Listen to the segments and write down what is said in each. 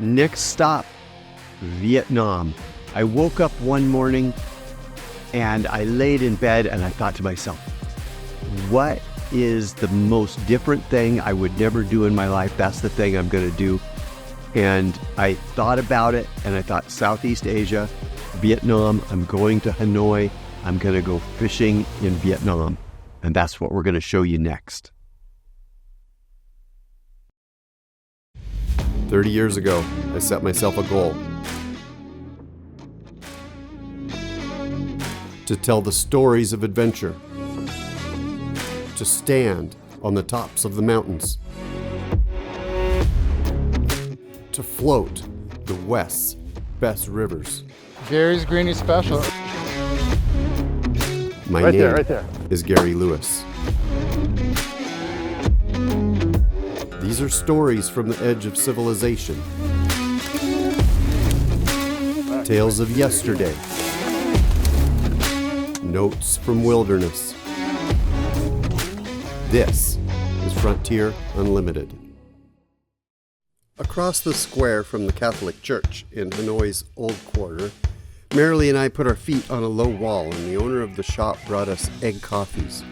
Next stop, Vietnam. I woke up one morning and I laid in bed and I thought to myself, what is the most different thing I would never do in my life? That's the thing I'm going to do. And I thought about it and I thought Southeast Asia, Vietnam, I'm going to Hanoi. I'm going to go fishing in Vietnam. And that's what we're going to show you next. 30 years ago, I set myself a goal to tell the stories of adventure, to stand on the tops of the mountains, to float the West's best rivers. Gary's Greenie Special. My right name there. is Gary Lewis. These are stories from the edge of civilization. Tales of yesterday. Notes from wilderness. This is Frontier Unlimited. Across the square from the Catholic Church in Hanoi's Old Quarter, Marilee and I put our feet on a low wall and the owner of the shop brought us egg coffees.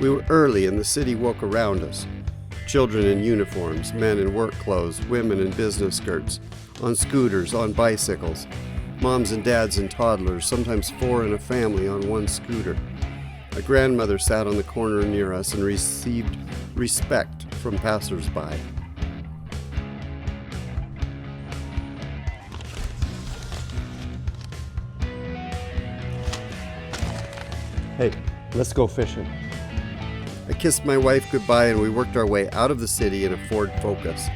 We were early and the city woke around us. Children in uniforms, men in work clothes, women in business skirts, on scooters, on bicycles, moms and dads and toddlers, sometimes four in a family on one scooter. A grandmother sat on the corner near us and received respect from passers-by. Hey, let's go fishing. I kissed my wife goodbye and we worked our way out of the city in a Ford Focus.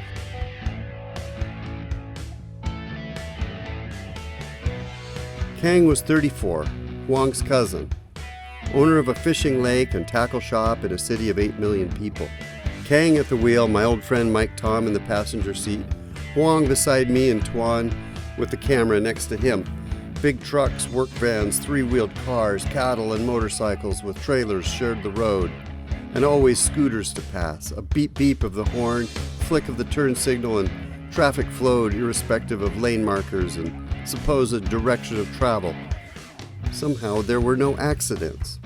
Kang was 34, Huang's cousin, owner of a fishing lake and tackle shop in a city of 8 million people. Kang at the wheel, my old friend Mike Tom in the passenger seat, Huang beside me and Tuan with the camera next to him. Big trucks, work vans, three-wheeled cars, cattle and motorcycles with trailers shared the road. And always scooters to pass, a beep-beep of the horn, flick of the turn signal, and traffic flowed irrespective of lane markers and supposed direction of travel. Somehow there were no accidents.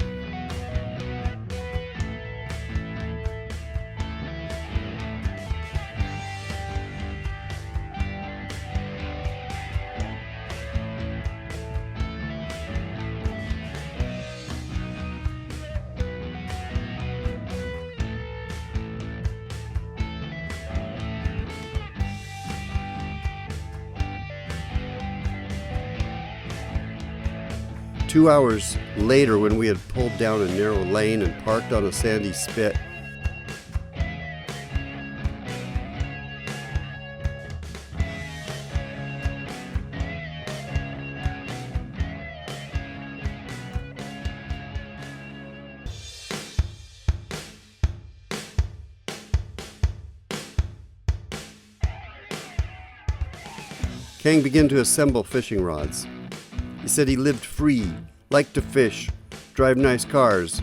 Two hours later, when we had pulled down a narrow lane and parked on a sandy spit, Kang began to assemble fishing rods. He said he lived free, liked to fish, drive nice cars,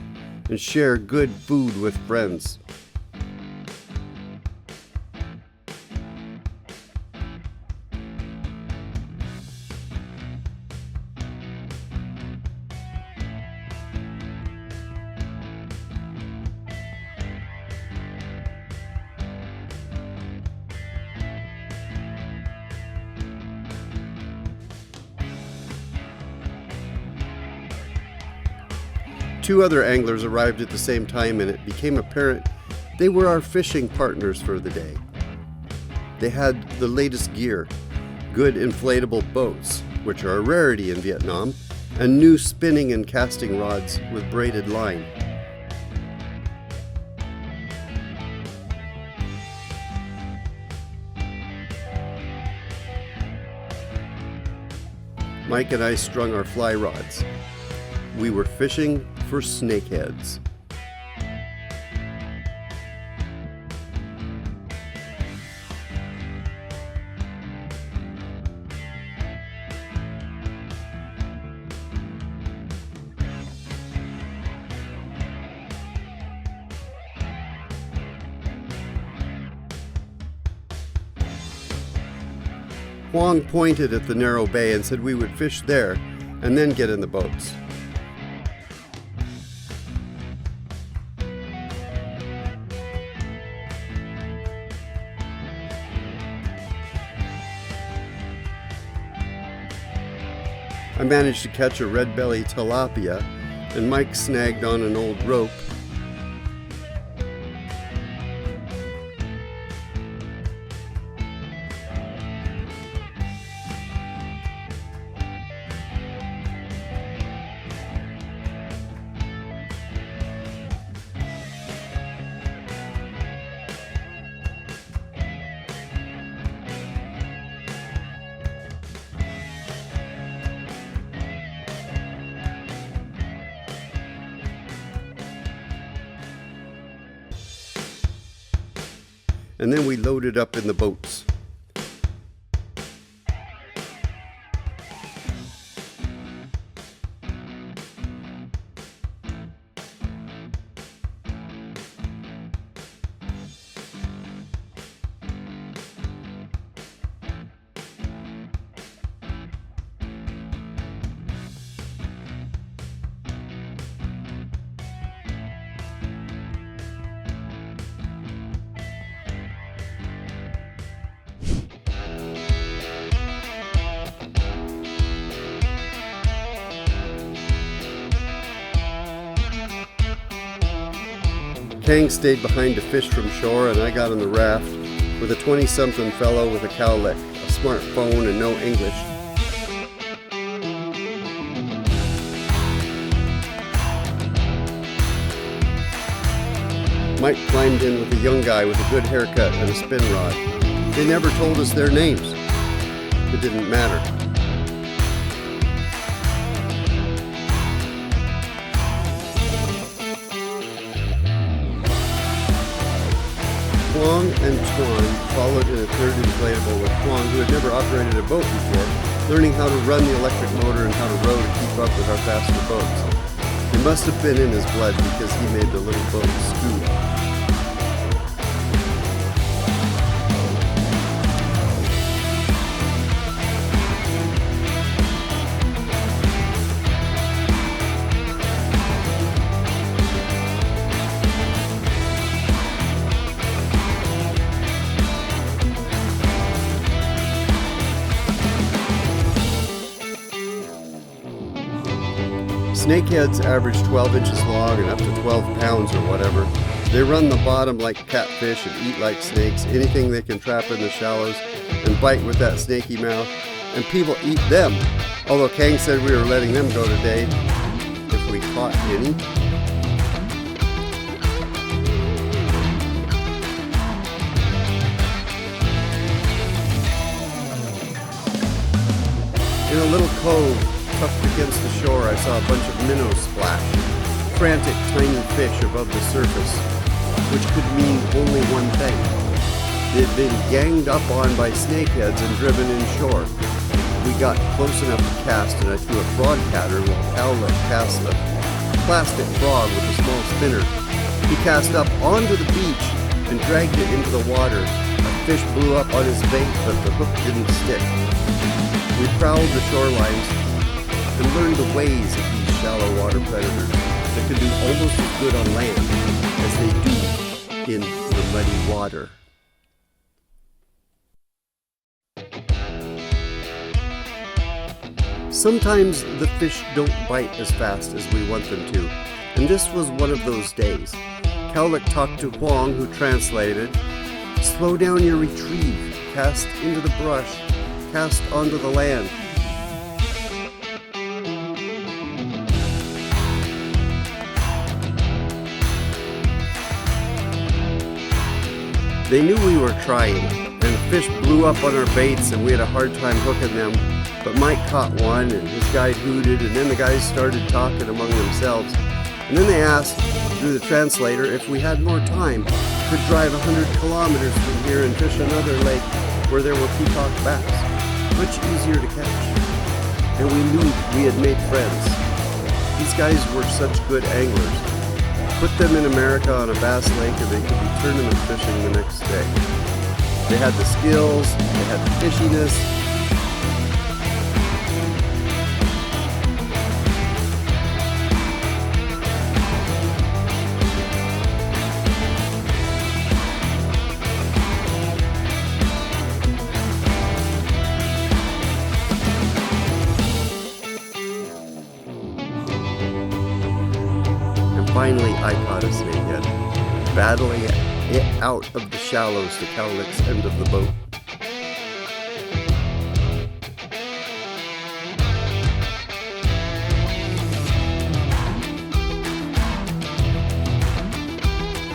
and share good food with friends. Two other anglers arrived at the same time, and it became apparent they were our fishing partners for the day. They had the latest gear, good inflatable boats, which are a rarity in Vietnam, and new spinning and casting rods with braided line. Mike and I strung our fly rods. We were fishing for snakeheads. Huang pointed at the narrow bay and said we would fish there and then get in the boats. I managed to catch a red-belly tilapia, and Mike snagged on an old rope. And then we loaded up in the boats. Kang stayed behind to fish from shore, and I got on the raft with a 20-something fellow with a cowlick, a smartphone, and no English. Mike climbed in with a young guy with a good haircut and a spin rod. They never told us their names. It didn't matter. Huang and Tuan followed in a third inflatable with Huang, who had never operated a boat before, learning how to run the electric motor and how to row to keep up with our faster boats. It must have been in his blood because he made the little boat scoot. Snakeheads average 12 inches long and up to 12 pounds or whatever. They run the bottom like catfish and eat like snakes, anything they can trap in the shallows, and bite with that snaky mouth. And people eat them, although Kang said we were letting them go today if we caught any. In a little cove tucked against the shore, I saw a bunch of minnows splash, frantic tiny fish above the surface, which could mean only one thing. They'd been ganged up on by snakeheads and driven inshore. We got close enough to cast, and I threw a frog pattern while Cowlick cast a plastic frog with a small spinner. He cast up onto the beach and dragged it into the water. A fish blew up on his bait, but the hook didn't stick. We prowled the shorelines and learned the ways of these shallow water predators that can do almost as good on land as they do in the muddy water. Sometimes the fish don't bite as fast as we want them to, and this was one of those days. Cowlick talked to Huang, who translated, "Slow down your retrieve, cast into the brush, cast onto the land." They knew we were trying, and fish blew up on our baits, and we had a hard time hooking them. But Mike caught one, and his guide hooted, and then the guys started talking among themselves. And then they asked, through the translator, if we had more time, could drive 100 kilometers from here and fish another lake where there were peacock bass, much easier to catch. And we knew we had made friends. These guys were such good anglers. Put them in America on a bass lake and they could be tournament fishing the next day. They had the skills, they had the fishiness. Finally, I caught a snakehead, battling it out of the shallows to Cowlick's end of the boat.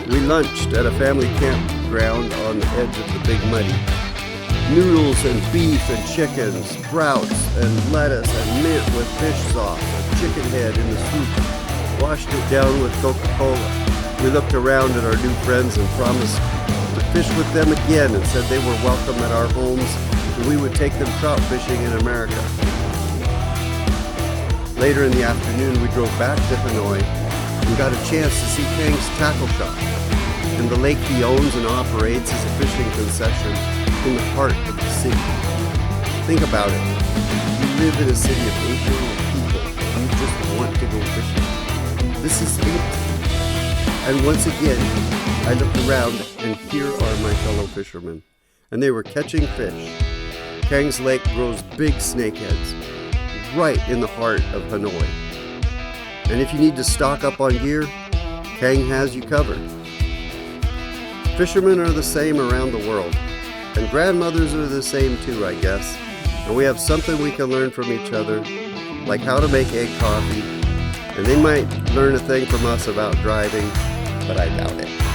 We lunched at a family campground on the edge of the Big Muddy. Noodles and beef and chicken, sprouts and lettuce and mint with fish sauce, a chicken head in the soup. Washed it down with Coca-Cola. We looked around at our new friends and promised to fish with them again and said they were welcome at our homes and we would take them trout fishing in America. Later in the afternoon, we drove back to Hanoi and got a chance to see Kang's tackle shop. And the lake he owns and operates is a fishing concession in the heart of the city. Think about it. You live in a city of 8 million people and you just want to go fishing. This is it. And once again, I looked around and here are my fellow fishermen. And they were catching fish. Kang's Lake grows big snakeheads right in the heart of Hanoi. And if you need to stock up on gear, Kang has you covered. Fishermen are the same around the world. And grandmothers are the same too, I guess. And we have something we can learn from each other, like how to make egg coffee. And they might learn a thing from us about driving, but I doubt it.